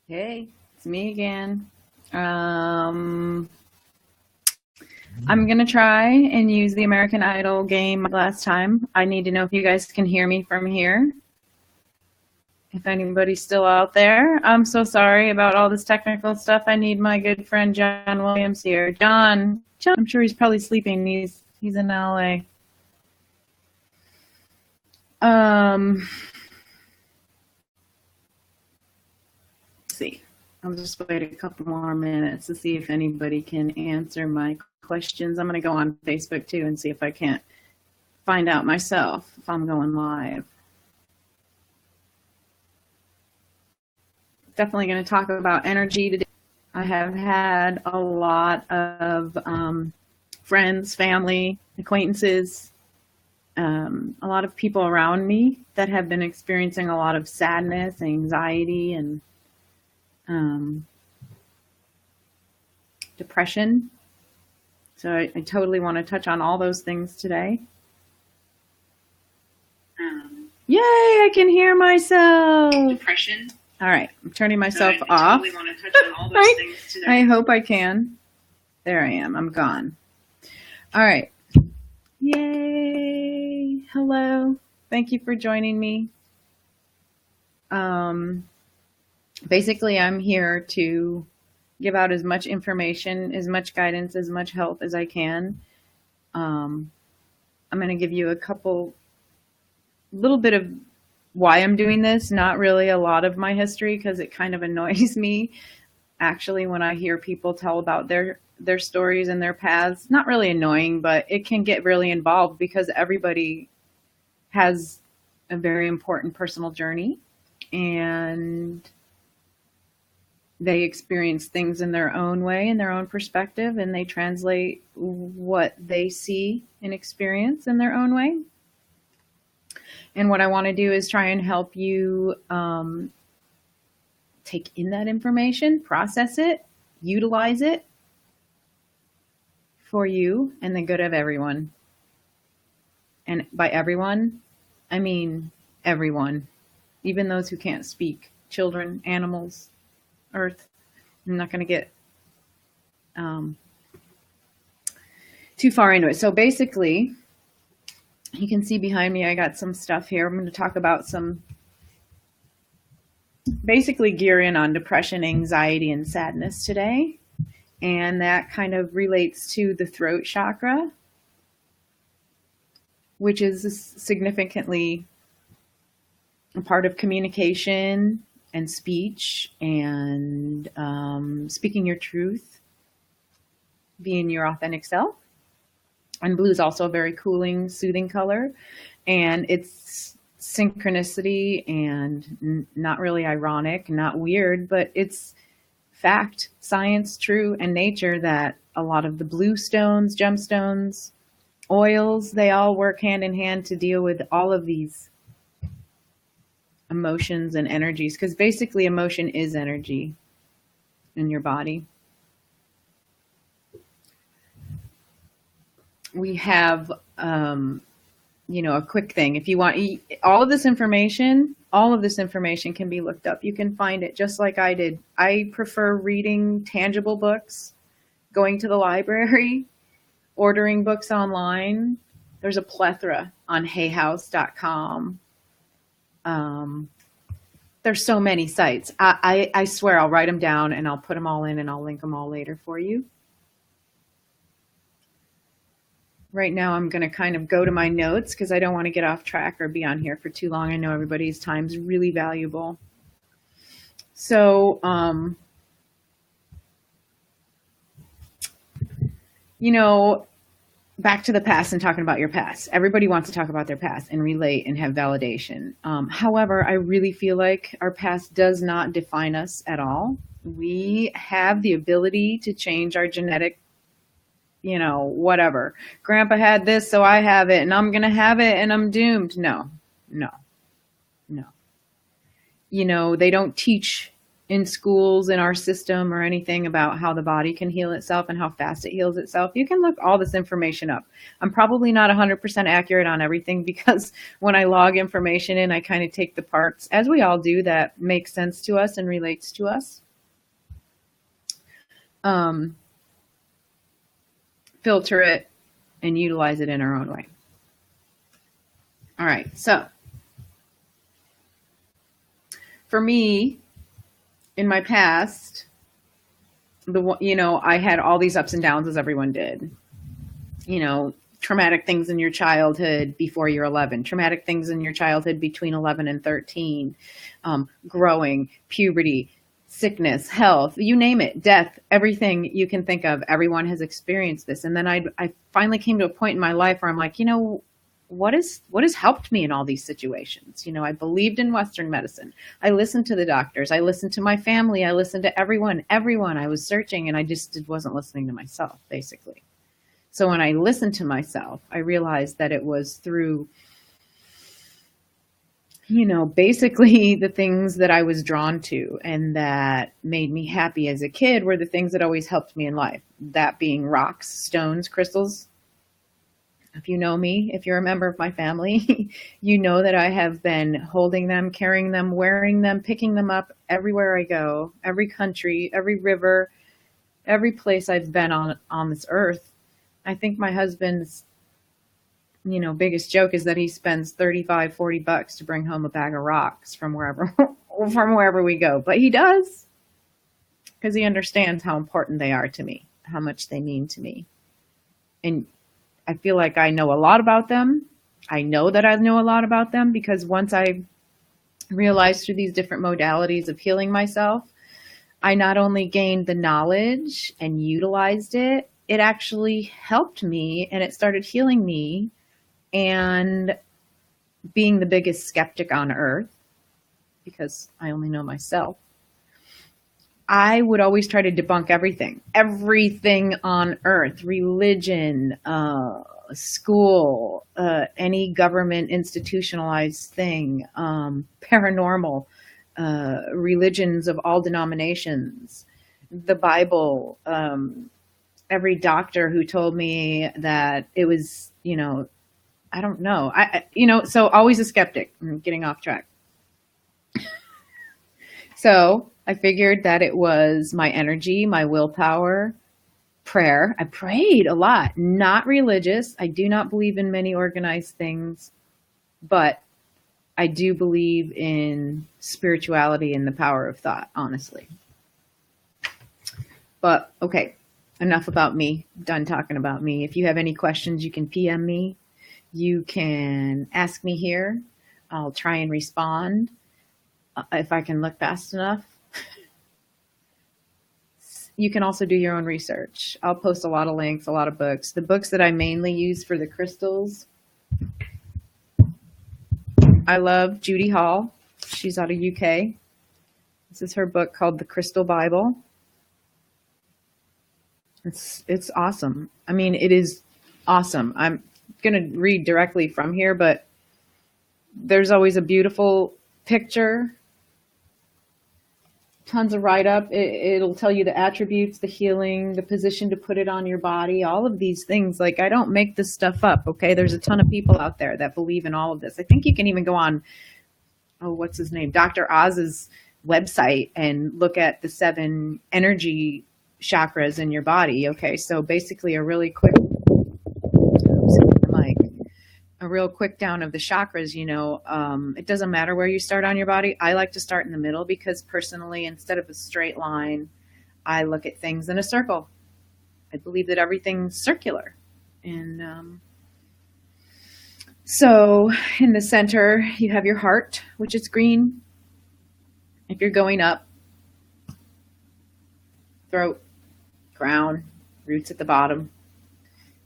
Hey, it's me again. Um, I'm gonna try and use the American Idol game last time. I need to know if you guys can hear me from here. If anybody's still out there. I'm so sorry about all this technical stuff. I need my good friend John Williams here. John, I'm sure he's probably sleeping. He's in LA. Um, let's see. I'll just wait a couple more minutes to see if anybody can answer my questions. I'm going to go on Facebook too and see if I can't find out myself if I'm going live. Definitely going to talk about energy today. I have had a lot of friends, family, acquaintances, a lot of people around me that have been experiencing a lot of sadness, anxiety, and depression. So I totally want to touch on all those things today. Yay, I can hear myself. Depression. All right, I'm turning myself off. Totally want to touch on all those things today. I hope I can. There I am. I'm gone. All right. Yay. Hello. Thank you for joining me. Basically, I'm here to give out as much information, as much guidance, as much help as I can. I'm going to give you a little bit of why I'm doing this, not really a lot of my history, because it kind of annoys me actually when I hear people tell about their stories and their paths. Not really annoying, but it can get really involved because everybody has a very important personal journey and they experience things in their own way, in their own perspective, and they translate what they see and experience in their own way. And what I want to do is try and help you take in that information, process it, utilize it for you and the good of everyone. And by everyone, I mean everyone, even those who can't speak, children, animals, earth. I'm not going to get too far into it. So basically, you can see behind me, I got some stuff here. I'm going to talk about basically gear in on depression, anxiety, and sadness today. And that kind of relates to the throat chakra, which is significantly a part of communication and speech and speaking your truth, being your authentic self. And blue is also a very cooling, soothing color. And it's synchronicity and not really ironic, not weird, but it's fact, science, true, and nature that a lot of the blue stones, gemstones, oils, they all work hand in hand to deal with all of these emotions and energies, because basically emotion is energy in your body. We have, a quick thing. If you want all of this information can be looked up. You can find it just like I did. I prefer reading tangible books, going to the library, ordering books online. There's a plethora on hayhouse.com. There's so many sites. I swear I'll write them down and I'll put them all in and I'll link them all later for you. Right now I'm going to kind of go to my notes because I don't want to get off track or be on here for too long. I know everybody's time is really valuable. So, back to the past and talking about your past. Everybody wants to talk about their past and relate and have validation. However, I really feel like our past does not define us at all. We have the ability to change our genetic, whatever. Grandpa had this, so I have it, and I'm going to have it, and I'm doomed. No. They don't teach in schools in our system or anything about how the body can heal itself and how fast it heals itself. You can look all this information up. I'm probably not 100% accurate on everything because when I log information in, I kind of take the parts, as we all do, that make sense to us and relates to us. Filter it and utilize it in our own way. All right, so for me, in my past, I had all these ups and downs as everyone did. Traumatic things in your childhood before you're 11, traumatic things in your childhood between 11 and 13, growing, puberty, sickness, health, you name it, death, everything you can think of. Everyone has experienced this. And then I finally came to a point in my life where I'm like, what has helped me in all these situations? I believed in Western medicine. I listened to the doctors. I listened to my family. I listened to everyone. I was searching, and I just wasn't listening to myself, basically. So when I listened to myself, I realized that it was through, basically the things that I was drawn to and that made me happy as a kid were the things that always helped me in life. That being rocks, stones, crystals. If you know me, if you're a member of my family, you know that I have been holding them, carrying them, wearing them, picking them up everywhere I go, every country, every river, every place I've been on this earth. I think my husband's, biggest joke is that he spends $35-40 to bring home a bag of rocks from wherever we go. But he does, because he understands how important they are to me, how much they mean to me. And I feel like I know a lot about them. I know that I know a lot about them because once I realized through these different modalities of healing myself, I not only gained the knowledge and utilized it, it actually helped me and it started healing me. And being the biggest skeptic on earth, because I only know myself, I would always try to debunk everything on earth, religion, school, any government institutionalized thing, paranormal, religions of all denominations, the Bible, every doctor who told me that it was, I don't know. So always a skeptic. I'm getting off track. So I figured that it was my energy, my willpower, prayer. I prayed a lot, not religious. I do not believe in many organized things, but I do believe in spirituality and the power of thought, honestly. But okay, enough about me. Done talking about me. If you have any questions, you can PM me. You can ask me here. I'll try and respond if I can look fast enough. You can also do your own research. I'll post a lot of links, a lot of books. The books that I mainly use for the crystals, I love Judy Hall. She's out of UK. This is her book called The Crystal Bible. It's awesome. I mean, it is awesome. I'm going to read directly from here, but there's always a beautiful picture, tons of write-up. It'll tell you the attributes, the healing, the position to put it on your body, all of these things. Like, I don't make this stuff up, okay? There's a ton of people out there that believe in all of this. I think you can even go on, what's his name? Dr. Oz's website and look at the 7 energy chakras in your body. Okay, so basically a real quick down of the chakras, it doesn't matter where you start on your body. I like to start in the middle because personally, instead of a straight line, I look at things in a circle. I believe that everything's circular. And so in the center, you have your heart, which is green. If you're going up, throat, crown, roots at the bottom,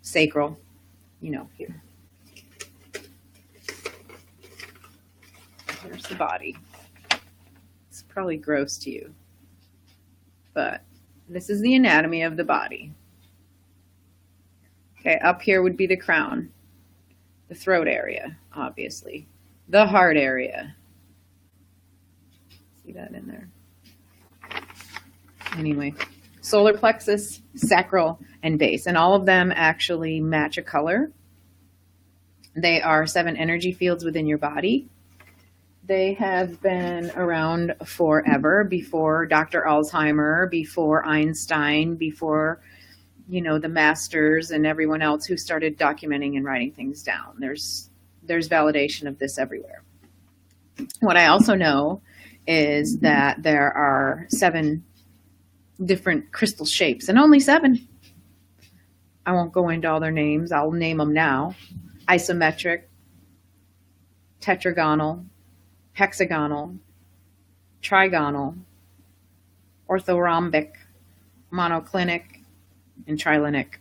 sacral, here. There's the body. It's probably gross to you, but this is the anatomy of the body. Okay, up here would be the crown, the throat area, obviously, the heart area. See that in there? Anyway, solar plexus, sacral, and base. And all of them actually match a color. They are 7 energy fields within your body. They have been around forever, before Dr. Alzheimer, before Einstein, before, you know, the masters and everyone else who started documenting and writing things down. There's validation of this everywhere. What I also know is that there are 7 different crystal shapes, and only 7. I won't go into all their names. I'll name them now. Isometric, tetragonal, hexagonal, trigonal, orthorhombic, monoclinic, and trilinic.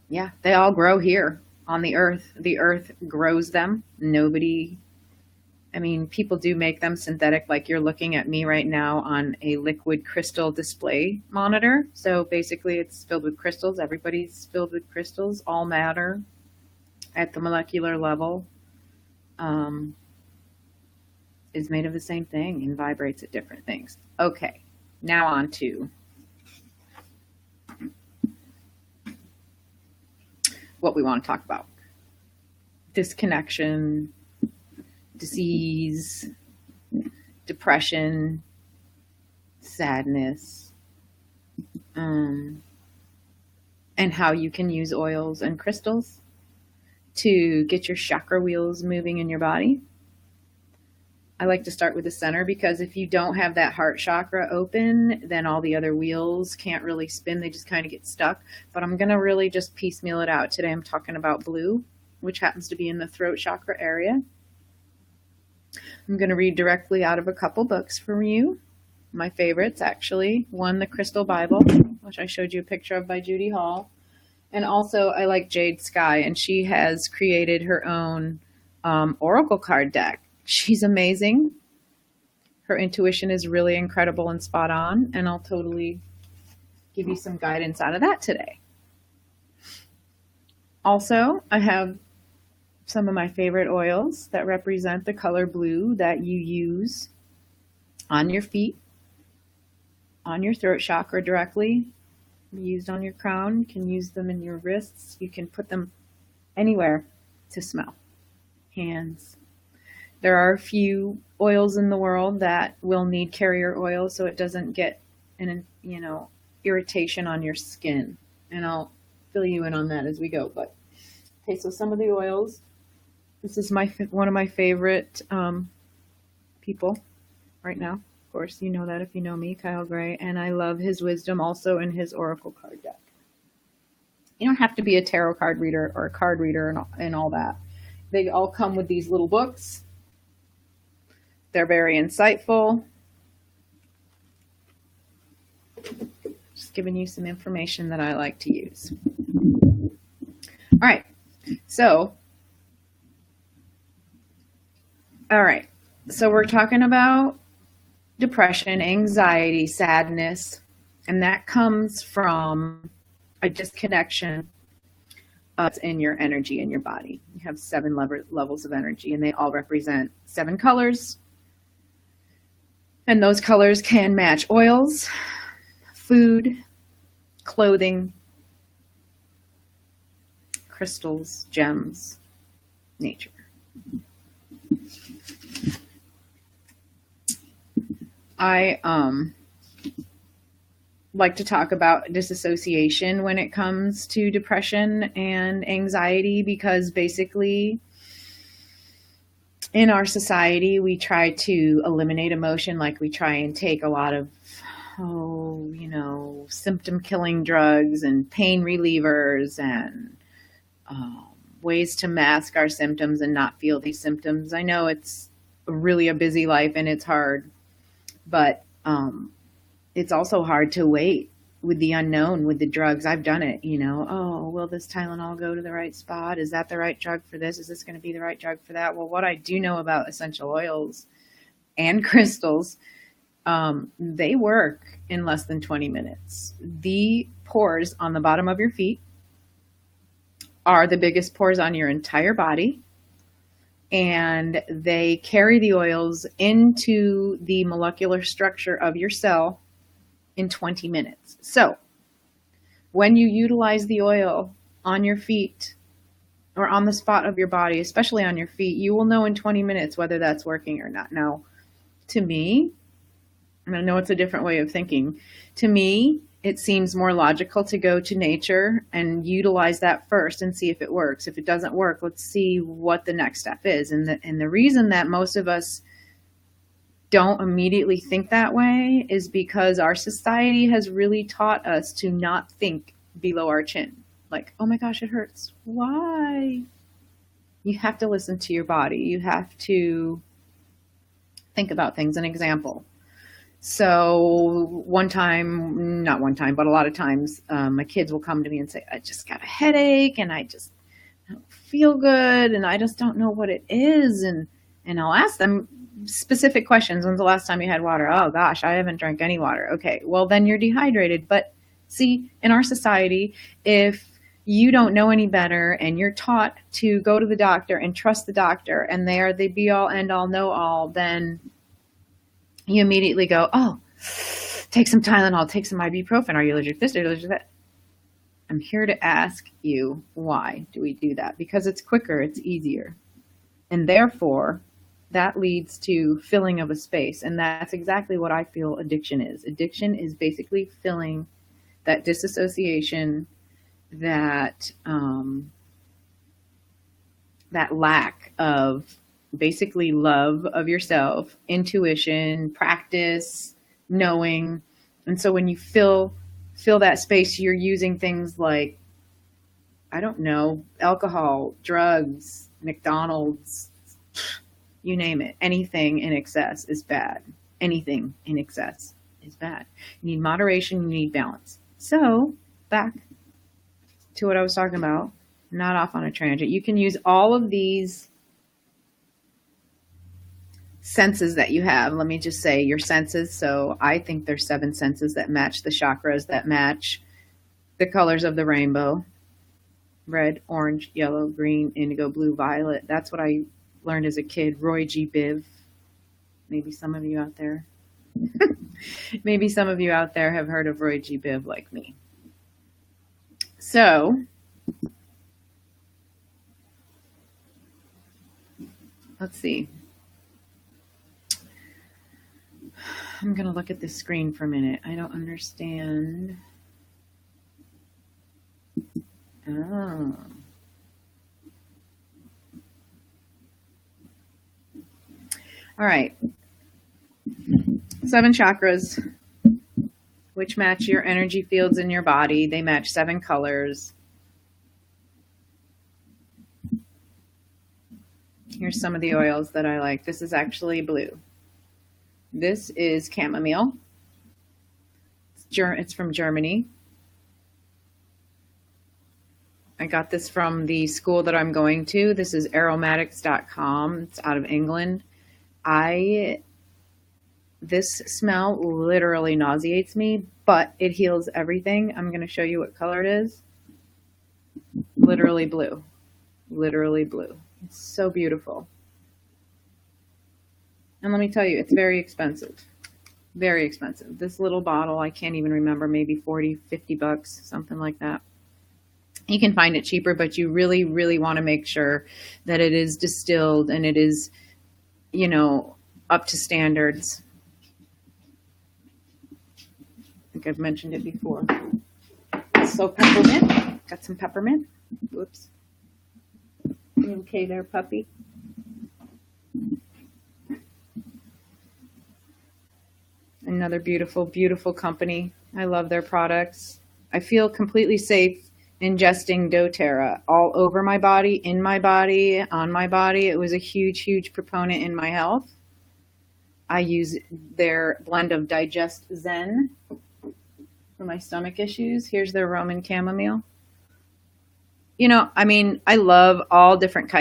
Yeah, they all grow here on the earth. The earth grows them. People do make them synthetic, like you're looking at me right now on a liquid crystal display monitor. So basically it's filled with crystals. Everybody's filled with crystals. All matter at the molecular level is made of the same thing and vibrates at different things. Okay, now on to what we want to talk about. Disconnection, disease, depression, sadness, and how you can use oils and crystals to get your chakra wheels moving in your body. I like to start with the center, because if you don't have that heart chakra open, then all the other wheels can't really spin. They just kind of get stuck. But I'm going to really just piecemeal it out. Today I'm talking about blue, which happens to be in the throat chakra area. I'm going to read directly out of a couple books for you. My favorites, actually. One, the Crystal Bible, which I showed you a picture of, by Judy Hall. And also I like Jade Sky, and she has created her own oracle card deck. She's amazing. Her intuition is really incredible and spot on, and I'll totally give you some guidance out of that today. Also, I have some of my favorite oils that represent the color blue that you use on your feet, on your throat chakra directly, used on your crown. You can use them in your wrists. You can put them anywhere to smell. Hands. There are a few oils in the world that will need carrier oil so it doesn't get an irritation on your skin. And I'll fill you in on that as we go. But okay, so some of the oils. This is one of my favorite people right now. Of course, you know that if you know me, Kyle Gray. And I love his wisdom also in his oracle card deck. You don't have to be a tarot card reader or a card reader and all that. They all come with these little books. They're very insightful. Just giving you some information that I like to use. All right. So we're talking about depression, anxiety, sadness, and that comes from a disconnection in your energy in your body. You have 7 levels of energy, and they all represent 7 colors. And those colors can match oils, food, clothing, crystals, gems, nature. I like to talk about disassociation when it comes to depression and anxiety, because basically in our society, we try to eliminate emotion. Like we try and take a lot of, symptom killing drugs and pain relievers and ways to mask our symptoms and not feel these symptoms. I know it's really a busy life and it's hard, but it's also hard to wait with the unknown, with the drugs. I've done it, will this Tylenol go to the right spot? Is that the right drug for this? Is this going to be the right drug for that? Well, what I do know about essential oils and crystals, they work in less than 20 minutes. The pores on the bottom of your feet are the biggest pores on your entire body. and they carry the oils into the molecular structure of your cell in 20 minutes. So when you utilize the oil on your feet or on the spot of your body, especially on your feet, you will know in 20 minutes whether that's working or not. Now, to me, and I know it's a different way of thinking, to me, it seems more logical to go to nature and utilize that first and see if it works. If it doesn't work, let's see what the next step is. And the reason that most of us don't immediately think that way is because our society has really taught us to not think below our chin. Like, oh my gosh, it hurts. Why? You have to listen to your body. You have to think about things. An example. So not one time, but a lot of times, my kids will come to me and say, I just got a headache and I don't feel good and I just don't know what it is. And I'll ask them specific questions. When's the last time you had water? Oh gosh, I haven't drank any water. Okay, well then you're dehydrated. But see, in our society, if you don't know any better and you're taught to go to the doctor and trust the doctor and they are the be all end all know all, then you immediately go, oh, take some Tylenol, take some ibuprofen. Are you allergic to this? Are you allergic to that? I'm here to ask you, why do we do that? Because it's quicker, it's easier. And therefore, that leads to filling of a space. And that's exactly what I feel addiction is. Addiction is basically filling that disassociation, that lack of basically love of yourself, intuition, practice, knowing. And so when you fill that space, you're using things like, I don't know, alcohol, drugs, McDonald's, you name it. Anything in excess is bad. Anything in excess is bad. You need moderation, you need balance. So back to what I was talking about, not off on a tangent. You can use all of these senses that you have. Let me just say your senses. So I think there's 7 senses that match the chakras, that match the colors of the rainbow: red, orange, yellow, green, indigo, blue, violet. That's what I learned as a kid. Roy G. Biv. Maybe some of you out there maybe some of you out there have heard of Roy G. Biv like me. So let's see. I'm going to look at this screen for a minute. I don't understand. Oh. All right. 7 chakras, which match your energy fields in your body. They match 7 colors. Here's some of the oils that I like. This is actually blue. This is chamomile. It's from Germany. I got this from the school that I'm going to. This is aromatics.com. It's out of England. This smell literally nauseates me, but it heals everything. I'm going to show you what color it is. Literally blue. Literally blue. It's so beautiful. And let me tell you, it's very expensive. Very expensive. This little bottle, I can't even remember, maybe 40, 50 bucks, something like that. You can find it cheaper, but you really, really want to make sure that it is distilled and it is, you know, up to standards. I think I've mentioned it before. So peppermint. Got some peppermint. Whoops. You okay there, puppy? Another beautiful, beautiful company. I love their products. I feel completely safe ingesting doTERRA all over my body, in my body, on my body. It was a huge, huge proponent in my health. I use their blend of Digest Zen for my stomach issues. Here's their Roman chamomile. You know, I mean, I love all different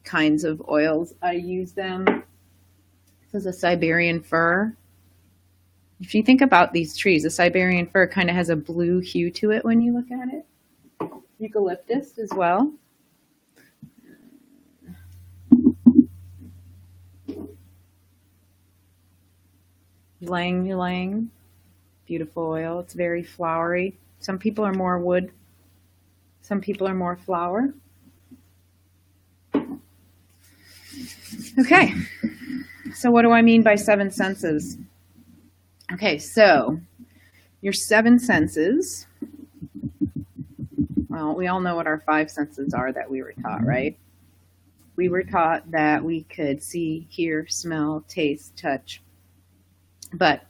kinds of oils. I use them. This is a Siberian fir. If you think about these trees, the Siberian fir kind of has a blue hue to it when you look at it. Eucalyptus as well. Ylang ylang, beautiful oil. It's very flowery. Some people are more wood. Some people are more flower. Okay, so what do I mean by seven senses? Okay, so your seven senses, well, we all know what our five senses are that we were taught, right? We were taught that we could see, hear, smell, taste, touch. But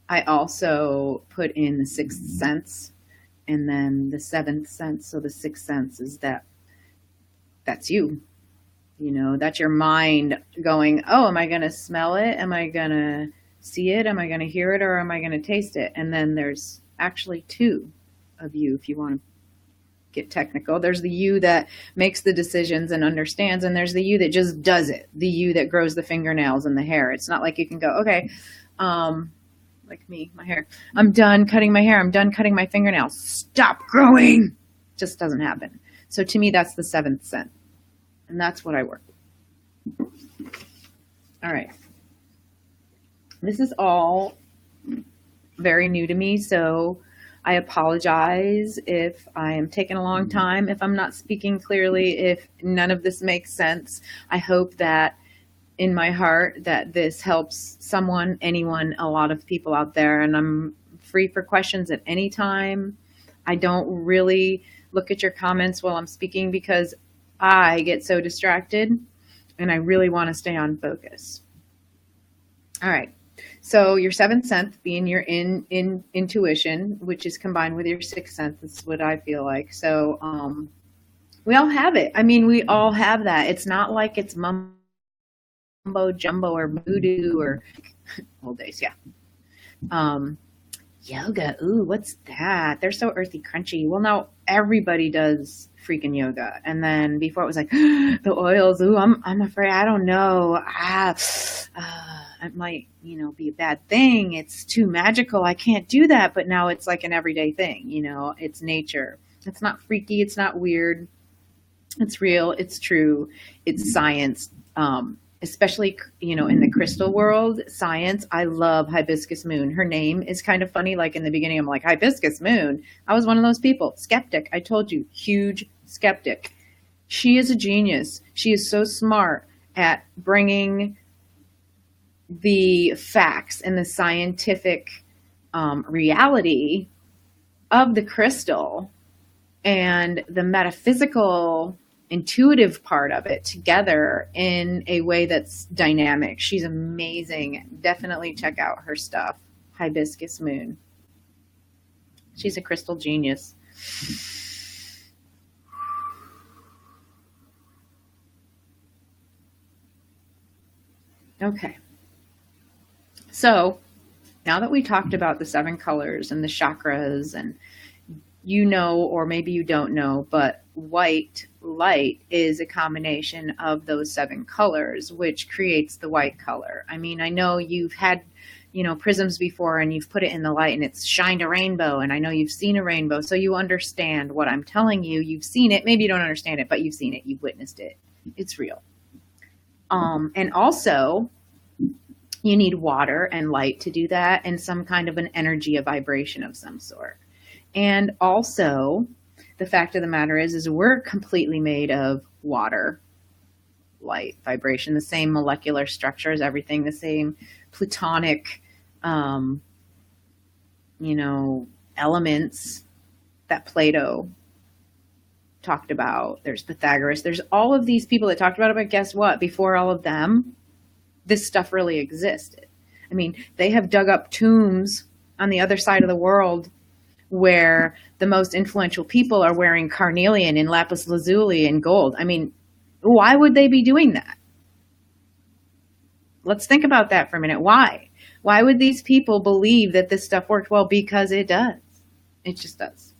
I also put in the sixth sense and then the seventh sense. So the sixth sense is that's you. You know, that's your mind going, oh, am I going to smell it? Am I going to see it? Am I going to hear it? Or am I going to taste it? And then there's actually two of you, if you want to get technical. There's the you that makes the decisions and understands, and there's the you that just does it, the you that grows the fingernails and the hair. It's not like you can go, okay, like me, my hair, I'm done cutting my hair, I'm done cutting my fingernails, stop growing. Just doesn't happen. So to me, that's the seventh sense. And that's what I work with. All right. This is all very new to me, so I apologize if I am taking a long time, if I'm not speaking clearly, if none of this makes sense. I hope that in my heart that this helps someone, anyone, a lot of people out there, and I'm free for questions at any time. I don't really look at your comments while I'm speaking because I get so distracted and I really want to stay on focus. All right. So your seventh sense being your intuition, which is combined with your sixth sense, is what I feel like. So we all have it. I mean, we all have that. It's not like it's mumbo jumbo or voodoo or old days. Yeah. Yoga. Ooh, what's that? They're so earthy, crunchy. Well, now everybody does freaking yoga. And then before it was like the oils. Ooh, I'm afraid. I don't know. It might, be a bad thing. It's too magical. I can't do that. But now it's like an everyday thing. It's nature. It's not freaky. It's not weird. It's real. It's true. It's science. Especially, in the crystal world, science. I love Hibiscus Moon. Her name is kind of funny. Like in the beginning, I'm like, Hibiscus Moon. I was one of those people. Skeptic. I told you, huge skeptic. She is a genius. She is so smart at bringing the facts and the scientific reality of the crystal and the metaphysical intuitive part of it together in a way that's dynamic. She's amazing. Definitely check out her stuff. Hibiscus Moon. She's a crystal genius. Okay. So now that we talked about the seven colors and the chakras, and or maybe you don't know, but white light is a combination of those seven colors, which creates the white color. I mean, I know you've had, prisms before and you've put it in the light and it's shined a rainbow. And I know you've seen a rainbow. So you understand what I'm telling you. You've seen it. Maybe you don't understand it, but you've seen it. You've witnessed it. It's real. And also, you need water and light to do that, and some kind of an energy, a vibration of some sort. And also, the fact of the matter is we're completely made of water, light, vibration, the same molecular structure as everything, the same plutonic, elements that Plato talked about. There's Pythagoras. There's all of these people that talked about it, but guess what? Before all of them, this stuff really existed. I mean, they have dug up tombs on the other side of the world where the most influential people are wearing carnelian and lapis lazuli and gold. I mean, why would they be doing that? Let's think about that for a minute. Why? Why would these people believe that this stuff worked? Well, because it does. It just does.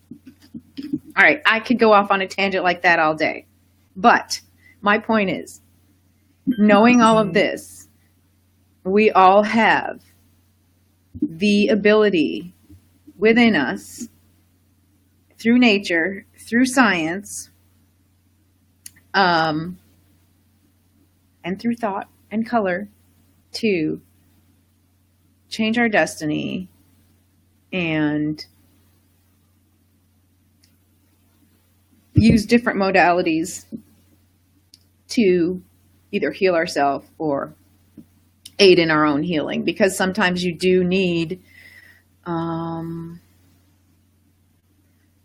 All right, I could go off on a tangent like that all day. But my point is, knowing all of this, we all have the ability within us, through nature, through science, and through thought and color, to change our destiny, and use different modalities to either heal ourselves or aid in our own healing. Because sometimes you do need,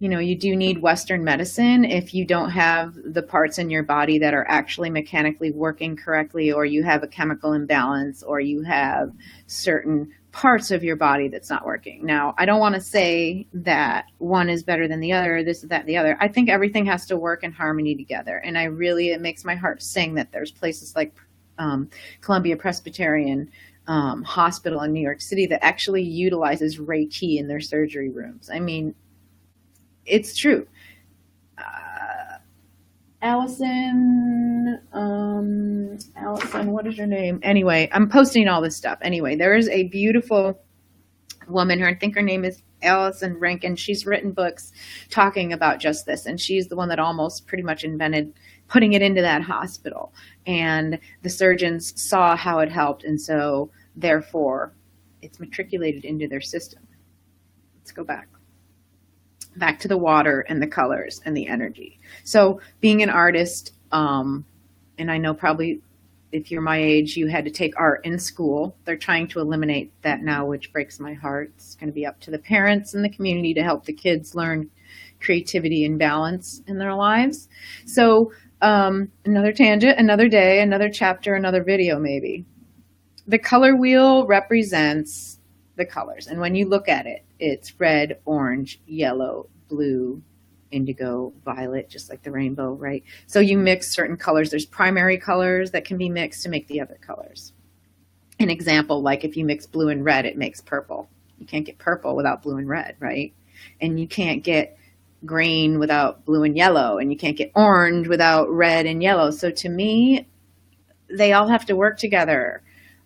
you do need Western medicine if you don't have the parts in your body that are actually mechanically working correctly, or you have a chemical imbalance, or you have certain parts of your body that's not working. Now, I don't want to say that one is better than the other, this, that, and the other. I think everything has to work in harmony together. And it makes my heart sing that there's places like Columbia Presbyterian Hospital in New York City that actually utilizes Reiki in their surgery rooms. I mean, it's true. Allison, what is your name? Anyway, I'm posting all this stuff. Anyway, there is a beautiful woman, I think her name is Allison Rankin. She's written books talking about just this. And she's the one that almost pretty much invented putting it into that hospital. And the surgeons saw how it helped. And so therefore it's matriculated into their system. Let's go back to the water and the colors and the energy. So being an artist, and I know probably if you're my age, you had to take art in school. They're trying to eliminate that now, which breaks my heart. It's going to be up to the parents and the community to help the kids learn creativity and balance in their lives. So another tangent, another day, another chapter, another video maybe. The color wheel represents the colors. And when you look at it, it's red, orange, yellow, blue, indigo, violet, just like the rainbow, right? So you mix certain colors. There's primary colors that can be mixed to make the other colors. An example, like if you mix blue and red, it makes purple. You can't get purple without blue and red, right? And you can't get green without blue and yellow, and you can't get orange without red and yellow. So to me, they all have to work together.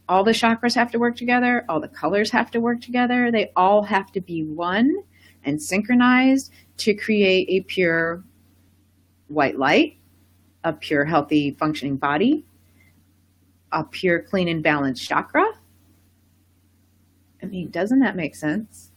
All the chakras have to work together. All the colors have to work together. They all have to be one and synchronized to create a pure white light, a pure, healthy, functioning body, a pure, clean, and balanced chakra. I mean, doesn't that make sense?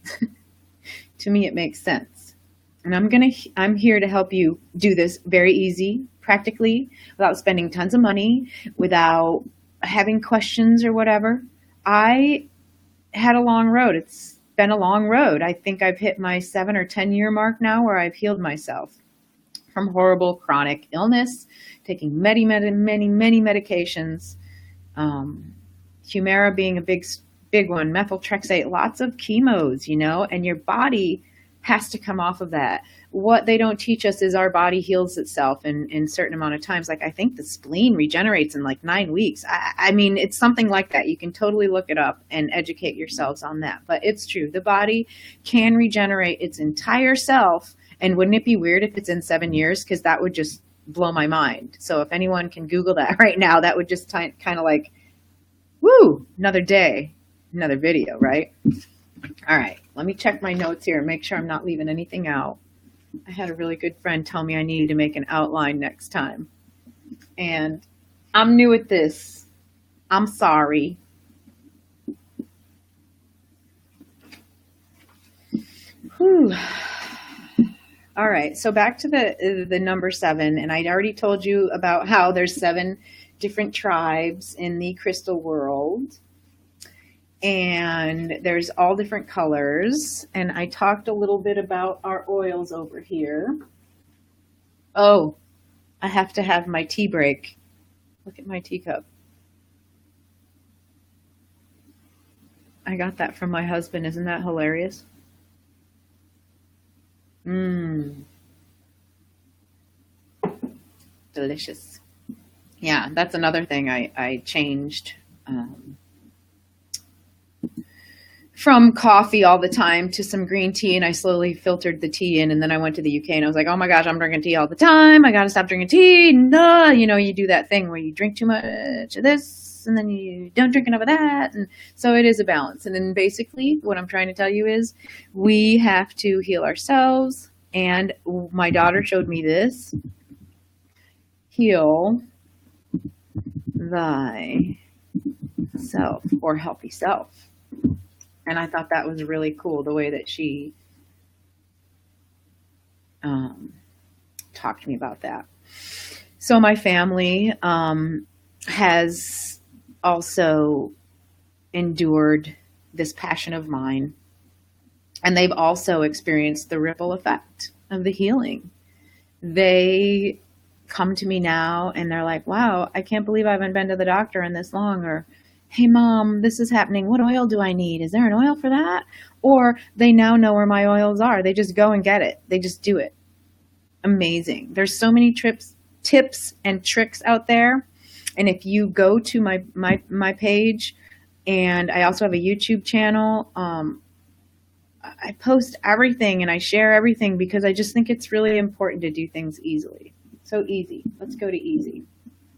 To me, it makes sense. And I'm here to help you do this very easy, practically, without spending tons of money, without having questions or whatever. I had a long road. It's been a long road. I think I've hit my 7 or 10 year mark now where I've healed myself from horrible chronic illness, taking many medications, Humira being a big one, methyltrexate, lots of chemos, and your body has to come off of that. What they don't teach us is our body heals itself in a certain amount of times. Like I think the spleen regenerates in like 9 weeks. I mean, it's something like that. You can totally look it up and educate yourselves on that. But it's true. The body can regenerate its entire self. And wouldn't it be weird if it's in 7 years? Because that would just blow my mind. So if anyone can Google that right now, that would just kind of like, woo, another day, another video, right? All right, let me check my notes here and make sure I'm not leaving anything out. I had a really good friend tell me I needed to make an outline next time. And I'm new at this. I'm sorry. Whew. All right, so back to the number 7. And I'd already told you about how there's 7 different tribes in the crystal world. And there's all different colors. And I talked a little bit about our oils over here. Oh, I have to have my tea break. Look at my teacup. I got that from my husband. Isn't that hilarious? Delicious. Yeah, that's another thing I changed. From coffee all the time to some green tea, and I slowly filtered the tea in, and then I went to the UK and I was like, oh my gosh, I'm drinking tea all the time. I got to stop drinking tea. No, you do that thing where you drink too much of this and then you don't drink enough of that. And so it is a balance. And then basically what I'm trying to tell you is we have to heal ourselves. And my daughter showed me this. Heal thyself, or healthy self. And I thought that was really cool, the way that she um, talked to me about that. So my family has also endured this passion of mine, and they've also experienced the ripple effect of the healing. They come to me now and they're like, wow, I can't believe I haven't been to the doctor in this long. Or, hey, mom, this is happening. What oil do I need? Is there an oil for that? Or they now know where my oils are. They just go and get it. They just do it. Amazing. There's so many tips and tricks out there. And if you go to my page, and I also have a YouTube channel, I post everything and I share everything because I just think it's really important to do things easily. So easy. Let's go to easy.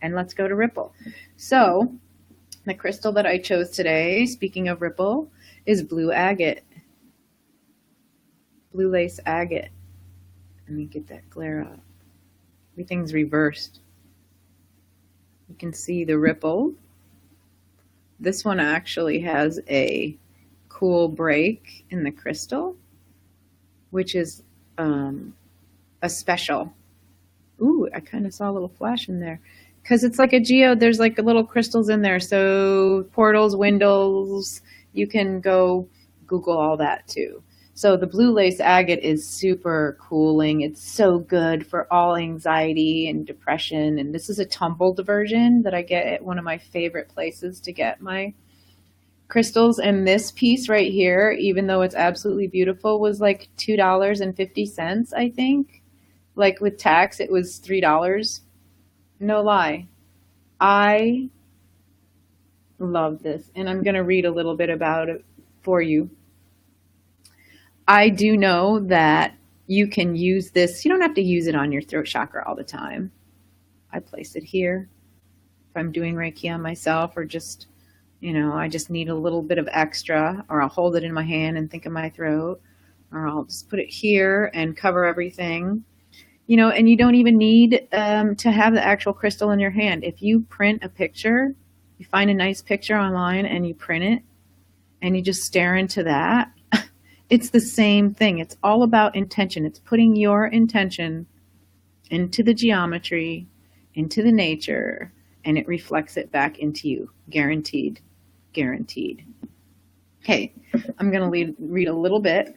And let's go to Ripple. So the crystal that I chose today, speaking of Ripple, is blue agate. Blue lace agate. Let me get that glare up. Everything's reversed. You can see the ripple. This one actually has a cool break in the crystal, which is a special. Ooh, I kind of saw a little flash in there. Because it's like a geode, there's like little crystals in there. So portals, windows, you can go Google all that too. So the blue lace agate is super cooling. It's so good for all anxiety and depression. And this is a tumbled version that I get at one of my favorite places to get my crystals. And this piece right here, even though it's absolutely beautiful, was like $2.50, I think. Like with tax, it was $3. No lie. I love this. And I'm going to read a little bit about it for you. I do know that you can use this. You don't have to use it on your throat chakra all the time. I place it here. If I'm doing Reiki on myself, or just, I just need a little bit of extra, or I'll hold it in my hand and think of my throat, or I'll just put it here and cover everything. And you don't even need to have the actual crystal in your hand. If you print a picture, you find a nice picture online and you print it and you just stare into that, it's the same thing. It's all about intention. It's putting your intention into the geometry, into the nature, and it reflects it back into you. Guaranteed. Guaranteed. Okay, I'm going to read a little bit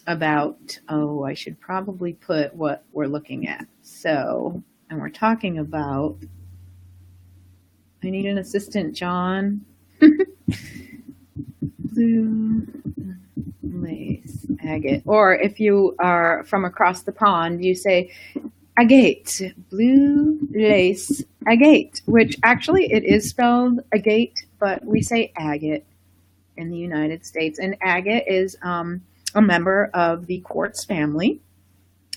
about, I should probably put what we're looking at. So, and we're talking about, I need an assistant, John. Blue lace agate. Or if you are from across the pond, you say agate, blue lace agate, which actually it is spelled agate, but we say agate in the United States. And agate is a member of the quartz family.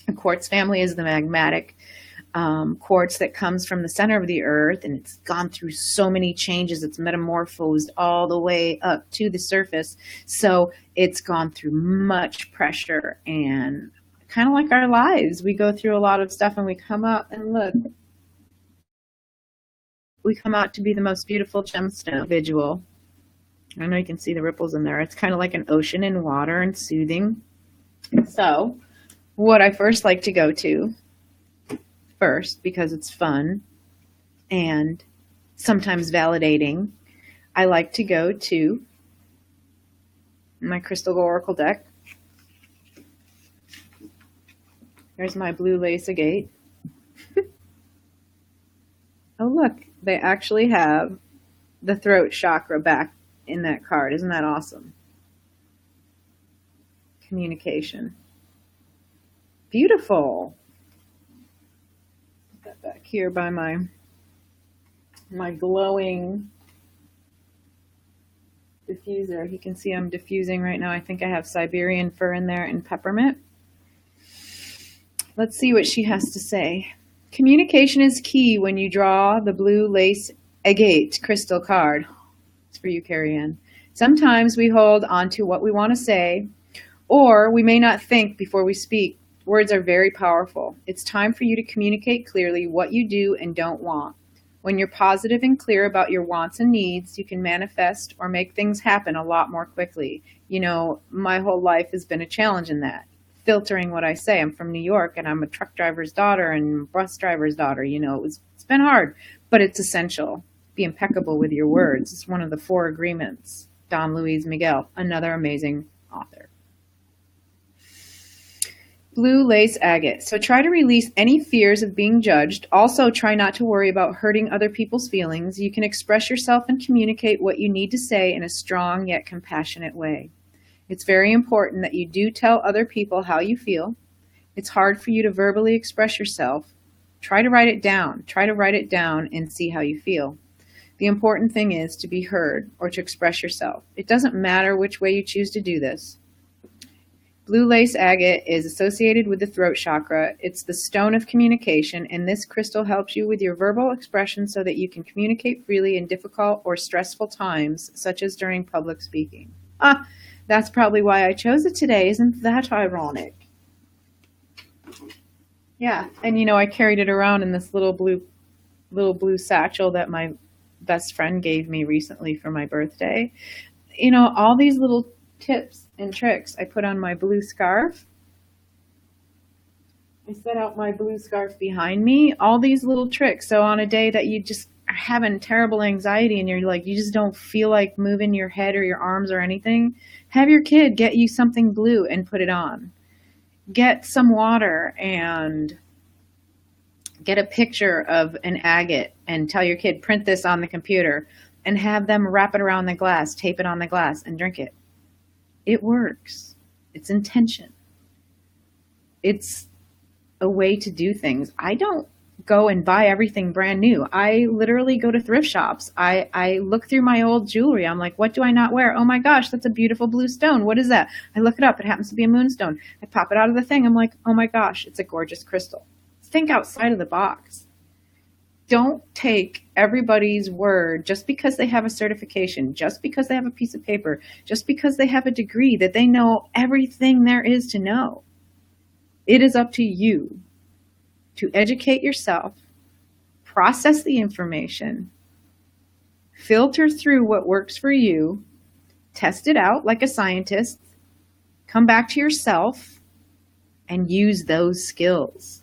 The quartz family is the magmatic quartz that comes from the center of the earth, and it's gone through so many changes. It's metamorphosed all the way up to the surface. So it's gone through much pressure, and kind of like our lives, we go through a lot of stuff and we come out and look. We come out to be the most beautiful gemstone individual. I know you can see the ripples in there. It's kind of like an ocean in water and soothing. So what I first like to go to first, because it's fun and sometimes validating, I like to go to my crystal oracle deck. There's my blue lace agate. Oh, look, they actually have the throat chakra back in that card. Isn't that awesome? Communication. Beautiful. Put that back here by my glowing diffuser. You can see I'm diffusing right now. I think I have Siberian fir in there and peppermint. Let's see what she has to say. Communication is key when you draw the blue lace agate crystal card. It's for you, Carrie Ann. Sometimes we hold on to what we want to say, or we may not think before we speak. Words are very powerful. It's time for you to communicate clearly what you do and don't want. When you're positive and clear about your wants and needs, you can manifest or make things happen a lot more quickly. You know, my whole life has been a challenge in that. Filtering what I say. I'm from New York and I'm a truck driver's daughter and bus driver's daughter. You know, it's been hard, but it's essential. Be impeccable with your words. It's one of the 4 agreements. Don Luis Miguel, another amazing author. Blue lace agate. So try to release any fears of being judged. Also, try not to worry about hurting other people's feelings. You can express yourself and communicate what you need to say in a strong yet compassionate way. It's very important that you do tell other people how you feel. It's hard for you to verbally express yourself. Try to write it down. Try to write it down and see how you feel. The important thing is to be heard or to express yourself. It doesn't matter which way you choose to do this. Blue lace agate is associated with the throat chakra. It's the stone of communication, and this crystal helps you with your verbal expression so that you can communicate freely in difficult or stressful times, such as during public speaking. That's probably why I chose it today. Isn't that ironic? Yeah, and you know, I carried it around in this little blue satchel that my best friend gave me recently for my birthday. You know, all these little tips and tricks I put on my blue scarf. I set out my blue scarf behind me, all these little tricks. So on a day that you just are having terrible anxiety and you're like, you just don't feel like moving your head or your arms or anything, have your kid get you something blue and put it on. Get some water and get a picture of an agate and tell your kid, print this on the computer, and have them wrap it around the glass, tape it on the glass, and drink it. It works. It's intention. It's a way to do things. I don't go and buy everything brand new. I literally go to thrift shops. I look through my old jewelry. I'm like, what do I not wear? Oh my gosh, that's a beautiful blue stone. What is that? I look it up. It happens to be a moonstone. I pop it out of the thing. I'm like, oh my gosh, it's a gorgeous crystal. Think outside of the box. Don't take everybody's word just because they have a certification, just because they have a piece of paper, just because they have a degree that they know everything there is to know. It is up to you to educate yourself, process the information, filter through what works for you, test it out like a scientist, come back to yourself, and use those skills.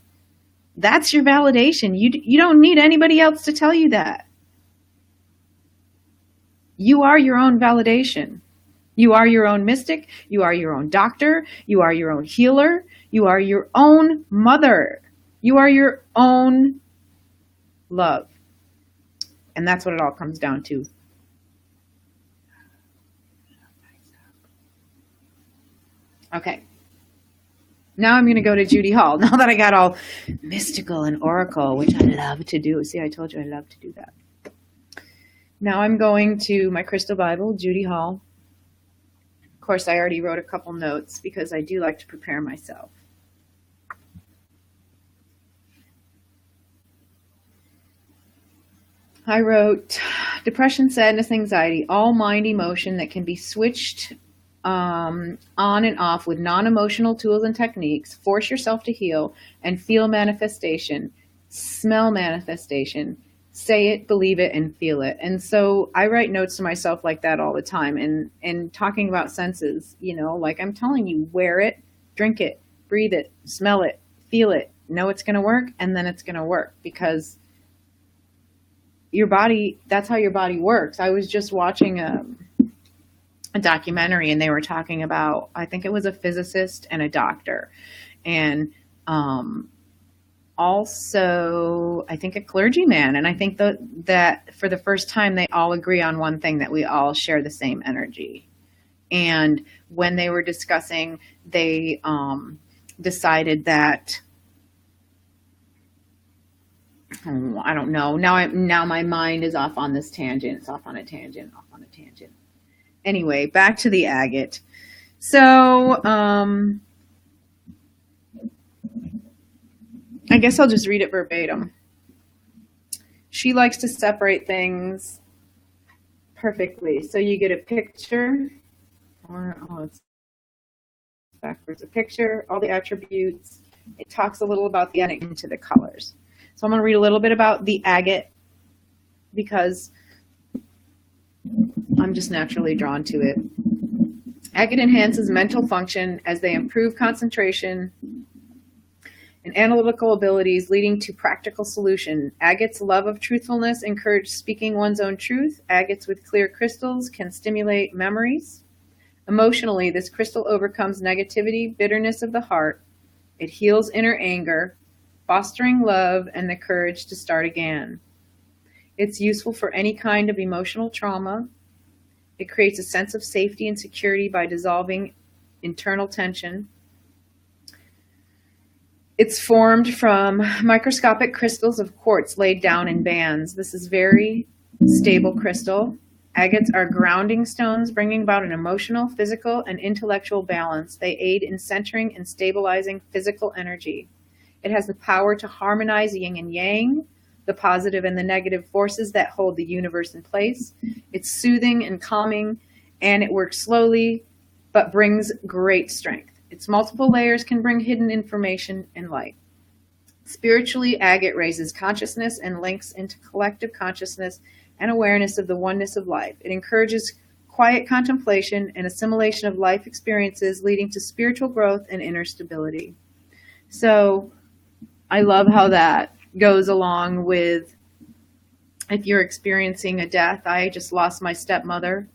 That's your validation. You don't need anybody else to tell you that. You are your own validation. You are your own mystic. You are your own doctor. You are your own healer. You are your own mother. You are your own love. And that's what it all comes down to. Okay. Now I'm going to go to Judy Hall. Now that I got all mystical and oracle, which I love to do. See, I told you I love to do that. Now I'm going to my crystal Bible, Judy Hall. Of course, I already wrote a couple notes because I do like to prepare myself. I wrote, depression, sadness, anxiety, all mind emotion that can be switched on and off with non-emotional tools and techniques. Force yourself to heal and feel manifestation, smell manifestation, say it, believe it, and feel it. And so I write notes to myself like that all the time. And talking about senses, you know, like I'm telling you, wear it, drink it, breathe it, smell it, feel it, know it's going to work, and then it's going to work because your body, that's how your body works. I was just watching a documentary and they were talking about, I think it was a physicist and a doctor, and also I think a clergyman. And I think that for the first time they all agree on one thing, that we all share the same energy. And when they were discussing, they decided that, I don't know. Now my mind is off on this tangent. It's off on a tangent. Anyway, back to the agate. So I guess I'll just read it verbatim. She likes to separate things perfectly. So you get a picture, it's backwards. A picture, all the attributes. It talks a little about the agate into the colors. So I'm going to read a little bit about the agate because I'm just naturally drawn to it. Agate enhances mental function as they improve concentration and analytical abilities, leading to practical solution. Agates' love of truthfulness encourages speaking one's own truth. Agates with clear crystals can stimulate memories. Emotionally, this crystal overcomes negativity, bitterness of the heart. It heals inner anger, fostering love and the courage to start again. It's useful for any kind of emotional trauma. It creates a sense of safety and security by dissolving internal tension. It's formed from microscopic crystals of quartz laid down in bands. This is very stable crystal. Agates are grounding stones, bringing about an emotional, physical, and intellectual balance. They aid in centering and stabilizing physical energy. It has the power to harmonize yin and yang, the positive and the negative forces that hold the universe in place. It's soothing and calming, and it works slowly, but brings great strength. Its multiple layers can bring hidden information and light. Spiritually, agate raises consciousness and links into collective consciousness and awareness of the oneness of life. It encourages quiet contemplation and assimilation of life experiences, leading to spiritual growth and inner stability. So I love how that goes along with if you're experiencing a death. I just lost my stepmother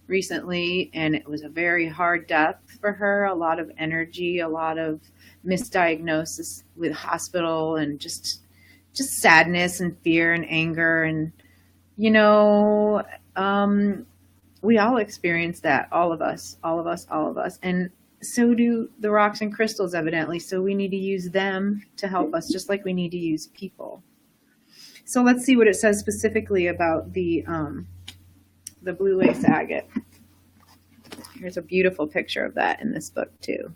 recently, and it was a very hard death for her. A lot of energy, a lot of misdiagnosis with hospital, and just sadness and fear and anger. And we all experience that, all of us. And so do the rocks and crystals, evidently. So we need to use them to help us, just like we need to use people. So let's see what it says specifically about the blue lace agate. Here's a beautiful picture of that in this book too.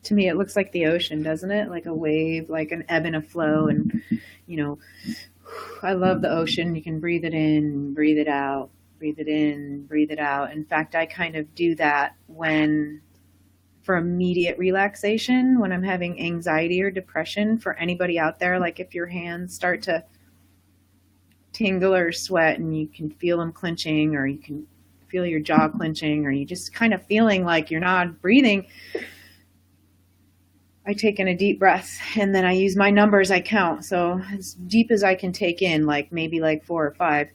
To me, it looks like the ocean, doesn't it? Like a wave, like an ebb and a flow. And, I love the ocean. You can breathe it in, breathe it out, breathe it in, breathe it out. In fact, I kind of do that for immediate relaxation, when I'm having anxiety or depression. For anybody out there, like if your hands start to tingle or sweat and you can feel them clenching, or you can feel your jaw clenching, or you just kind of feeling like you're not breathing, I take in a deep breath, and then I use my numbers. I count. So as deep as I can take in, like maybe like 4 or 5.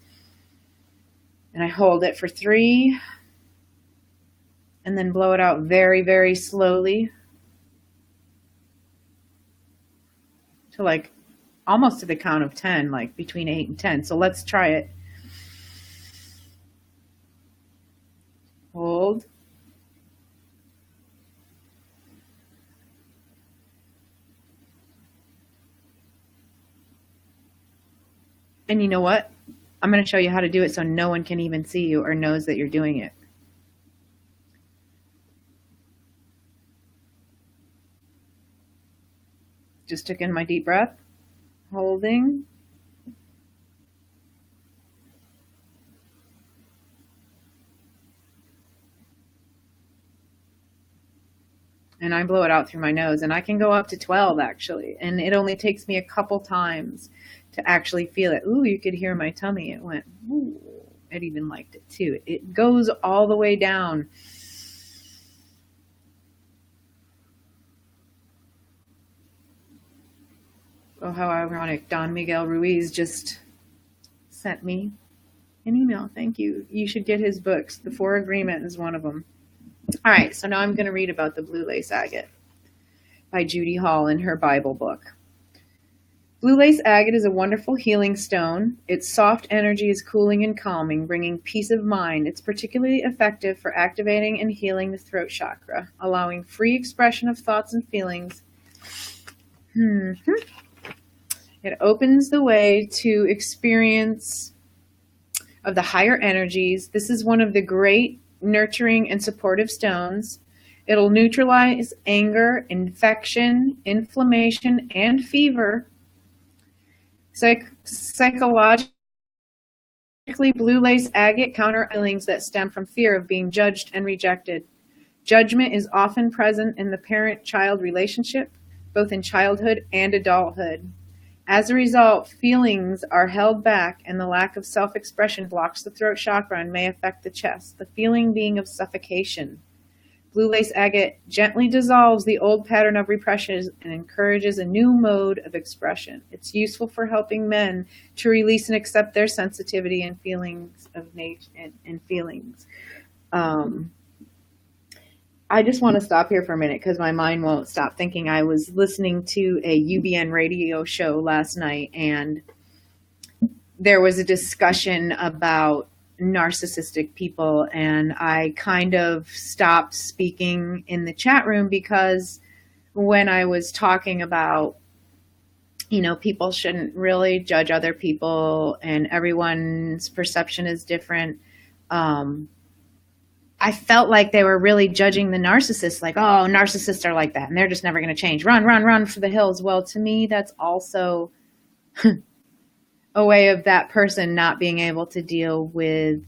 And I hold it for 3, and then blow it out very, very slowly to like almost to the count of 10, like between 8 and 10. So let's try it. Hold. And you know what? I'm going to show you how to do it so no one can even see you or knows that you're doing it. Just took in my deep breath, holding. And I blow it out through my nose, and I can go up to 12 actually. And it only takes me a couple times to actually feel it. Ooh, you could hear my tummy. It went, ooh, it even liked it too. It goes all the way down. Oh, how ironic. Don Miguel Ruiz just sent me an email. Thank you. You should get his books. The 4 Agreement is one of them. All right, so now I'm going to read about the blue lace agate by Judy Hall in her Bible book. Blue lace agate is a wonderful healing stone. Its soft energy is cooling and calming, bringing peace of mind. It's particularly effective for activating and healing the throat chakra, allowing free expression of thoughts and feelings. It opens the way to experience of the higher energies. This is one of the great nurturing and supportive stones. It'll neutralize anger, infection, inflammation, and fever. Psychologically, blue lace agate counter feelings that stem from fear of being judged and rejected. Judgment is often present in the parent-child relationship, both in childhood and adulthood. As a result, feelings are held back and the lack of self-expression blocks the throat chakra and may affect the chest, the feeling being of suffocation. Blue lace agate gently dissolves the old pattern of repression and encourages a new mode of expression. It's useful for helping men to release and accept their sensitivity and feelings of nature and feelings. I just want to stop here for a minute because my mind won't stop thinking. I was listening to a UBN radio show last night, and there was a discussion about narcissistic people, and I kind of stopped speaking in the chat room because when I was talking about, you know, people shouldn't really judge other people and everyone's perception is different, I felt like they were really judging the narcissists, like, oh, narcissists are like that and they're just never going to change. Run, run, run for the hills. Well, to me, that's also a way of that person not being able to deal with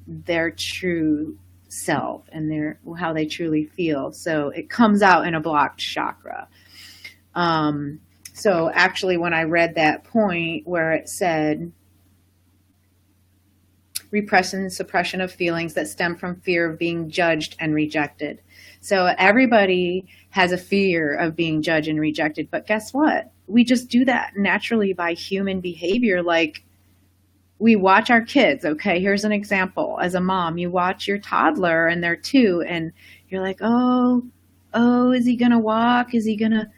their true self and how they truly feel. So it comes out in a blocked chakra. So actually, when I read that point where it said, repression and suppression of feelings that stem from fear of being judged and rejected. So everybody has a fear of being judged and rejected, but guess what? We just do that naturally by human behavior. Like, we watch our kids. Okay, here's an example. As a mom, you watch your toddler and they're 2 and you're like, oh, is he gonna walk? Is he gonna,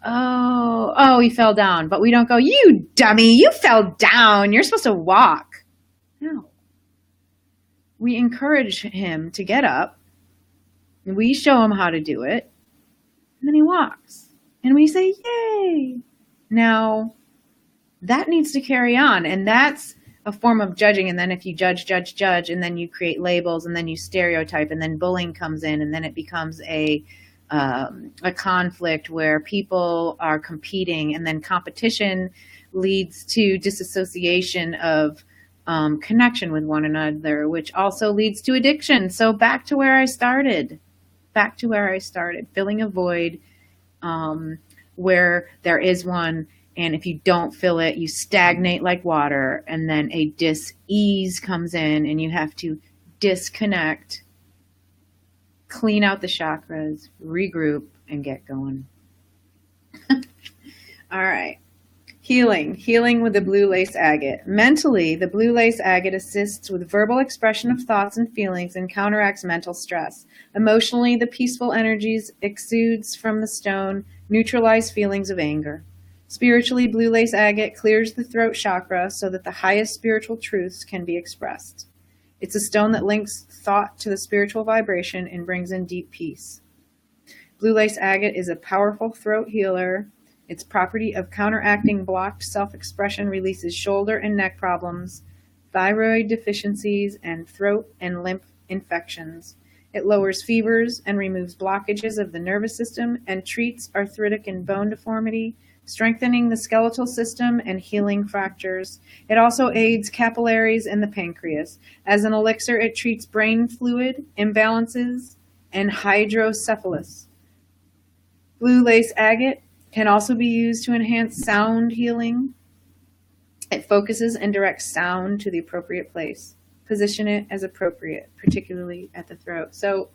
oh, he fell down. But we don't go, you dummy, you fell down. You're supposed to walk. No. We encourage him to get up. We show him how to do it. And then he walks. And we say, yay. Now, that needs to carry on. And that's a form of judging. And then if you judge, and then you create labels, and then you stereotype, and then bullying comes in, and then it becomes a conflict where people are competing, and then competition leads to disassociation of connection with one another, which also leads to addiction. So back to where I started, filling a void where there is one. And if you don't fill it, you stagnate like water. And then a dis-ease comes in and you have to disconnect, clean out the chakras, regroup, and get going. All right. Healing with the blue lace agate. Mentally, the blue lace agate assists with verbal expression of thoughts and feelings and counteracts mental stress. Emotionally, the peaceful energies exudes from the stone neutralize feelings of anger. Spiritually, blue lace agate clears the throat chakra so that the highest spiritual truths can be expressed. It's a stone that links thought to the spiritual vibration and brings in deep peace. Blue lace agate is a powerful throat healer. Its property of counteracting blocked self-expression releases shoulder and neck problems, thyroid deficiencies, and throat and lymph infections. It lowers fevers and removes blockages of the nervous system and treats arthritic and bone deformity, strengthening the skeletal system and healing fractures. It also aids capillaries in the pancreas. As an elixir, it treats brain fluid imbalances and hydrocephalus. Blue lace agate can also be used to enhance sound healing. It focuses and directs sound to the appropriate place. Position it as appropriate, particularly at the throat. So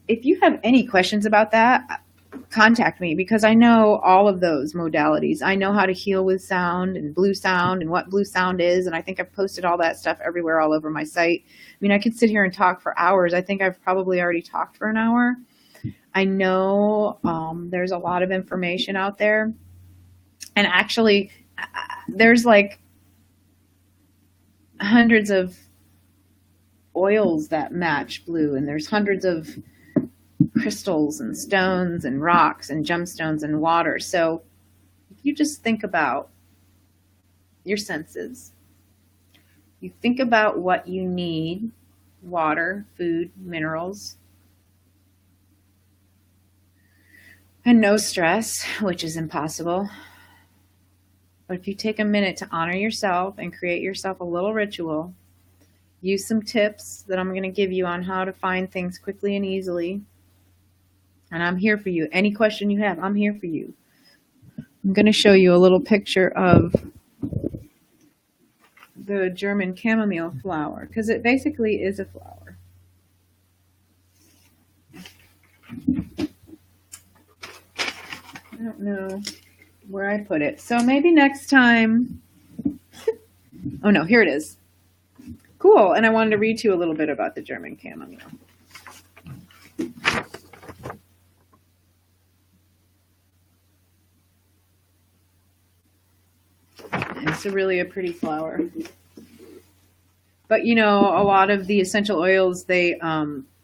if you have any questions about that, contact me, because I know all of those modalities. I know how to heal with sound and what blue sound is. And I think I've posted all that stuff everywhere, all over my site. I mean, I could sit here and talk for hours. I think I've probably already talked for an hour. I know there's a lot of information out there, and actually there's like hundreds of oils that match blue, and there's hundreds of crystals and stones and rocks and gemstones and water. So if you just think about your senses, you think about what you need: water, food, minerals, and no stress, which is impossible. But if you take a minute to honor yourself and create yourself a little ritual, use some tips that I'm going to give you on how to find things quickly and easily. And I'm here for you. Any question you have, I'm here for you. I'm going to show you a little picture of the German chamomile flower because it basically is a flower. I don't know where I put it. So maybe next time. Oh no, here it is. Cool. And I wanted to read to you a little bit about the German chamomile. It's really a pretty flower. But you know, a lot of the essential oils, they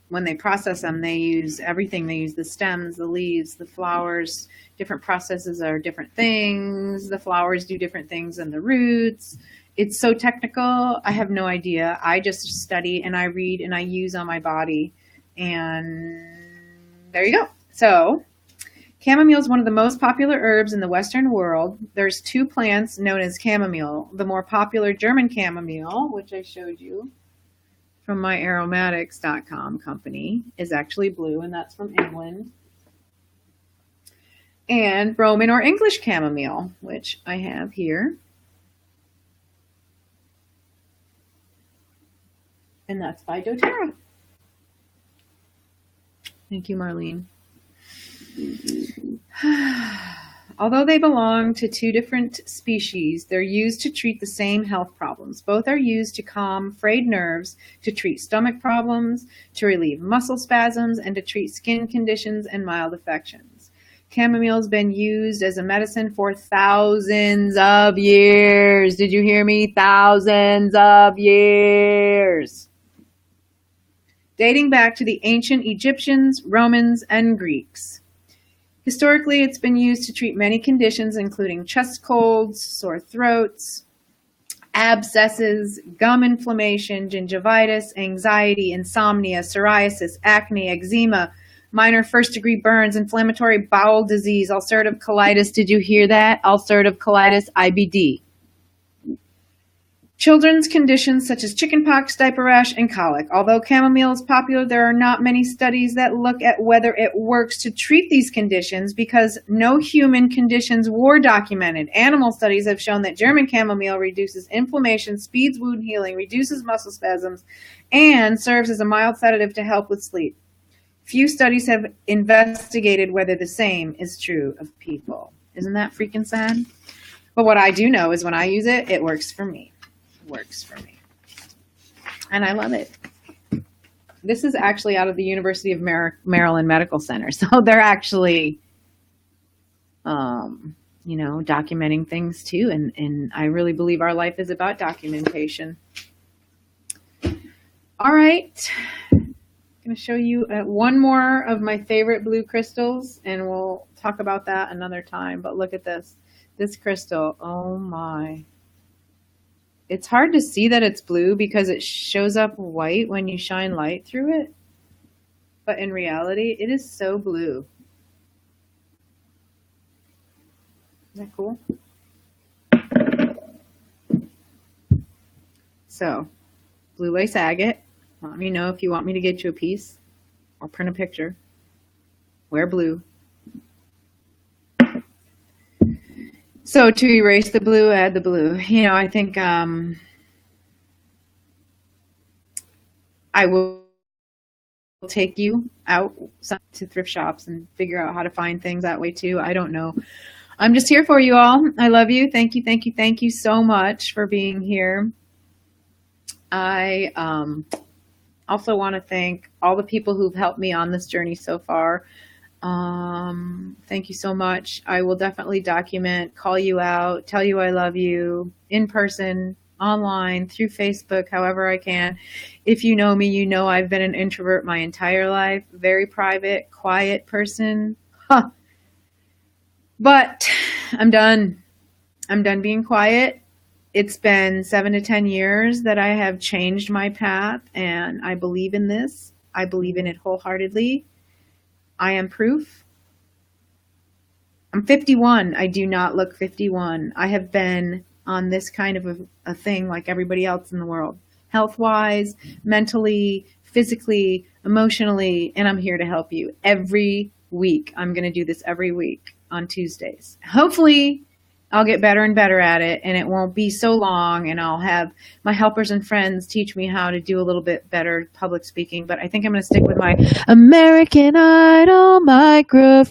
when they process them, they use everything. They use the stems, the leaves, the flowers. Different processes are different things. The flowers do different things than the roots. It's so technical. I have no idea. I just study and I read and I use on my body. And there you go. So chamomile is one of the most popular herbs in the Western world. There's two plants known as chamomile. The more popular German chamomile, which I showed you from my aromatics.com company, is actually blue, and that's from England. And Roman or English chamomile, which I have here. And that's by doTERRA. Thank you, Marlene. Although they belong to two different species, they're used to treat the same health problems. Both are used to calm frayed nerves, to treat stomach problems, to relieve muscle spasms, and to treat skin conditions and mild affections. Chamomile has been used as a medicine for thousands of years. Did you hear me? Thousands of years. Dating back to the ancient Egyptians, Romans, and Greeks. Historically, it's been used to treat many conditions, including chest colds, sore throats, abscesses, gum inflammation, gingivitis, anxiety, insomnia, psoriasis, acne, eczema, minor first-degree burns, inflammatory bowel disease, ulcerative colitis. Did you hear that? Ulcerative colitis, IBD. Children's conditions such as chickenpox, diaper rash, and colic. Although chamomile is popular, there are not many studies that look at whether it works to treat these conditions because no human conditions were documented. Animal studies have shown that German chamomile reduces inflammation, speeds wound healing, reduces muscle spasms, and serves as a mild sedative to help with sleep. Few studies have investigated whether the same is true of people. Isn't that freaking sad? But what I do know is when I use it, it works for me. Works for me, and I love it. This is actually out of the University of Maryland Medical Center, so they're actually documenting things too, and I really believe our life is about documentation. All right, I'm going to show you one more of my favorite blue crystals, and we'll talk about that another time. But look at this crystal. Oh my. It's hard to see that it's blue because it shows up white when you shine light through it. But in reality, it is so blue. Isn't that cool? So, blue lace agate. Let me know if you want me to get you a piece or print a picture. Wear blue. So to erase the blue, add the blue. You know, I think I will take you out to thrift shops and figure out how to find things that way too. I don't know. I'm just here for you all. I love you. Thank you, thank you, thank you so much for being here. I also want to thank all the people who've helped me on this journey so far. Thank you so much. I will definitely document, call you out, tell you I love you in person, online, through Facebook, however I can. If you know me, you know I've been an introvert my entire life, very private, quiet person. Huh. But I'm done. I'm done being quiet. It's been 7 to 10 years that I have changed my path, and I believe in this. I believe in it wholeheartedly. I am proof. I'm 51. I do not look 51. I have been on this kind of a thing like everybody else in the world, health-wise, mentally, physically, emotionally, and I'm here to help you every week. I'm going to do this every week. on Tuesdays. Hopefully, I'll get better and better at it, and it won't be so long, and I'll have my helpers and friends teach me how to do a little bit better public speaking. But I think I'm going to stick with my American Idol microphone.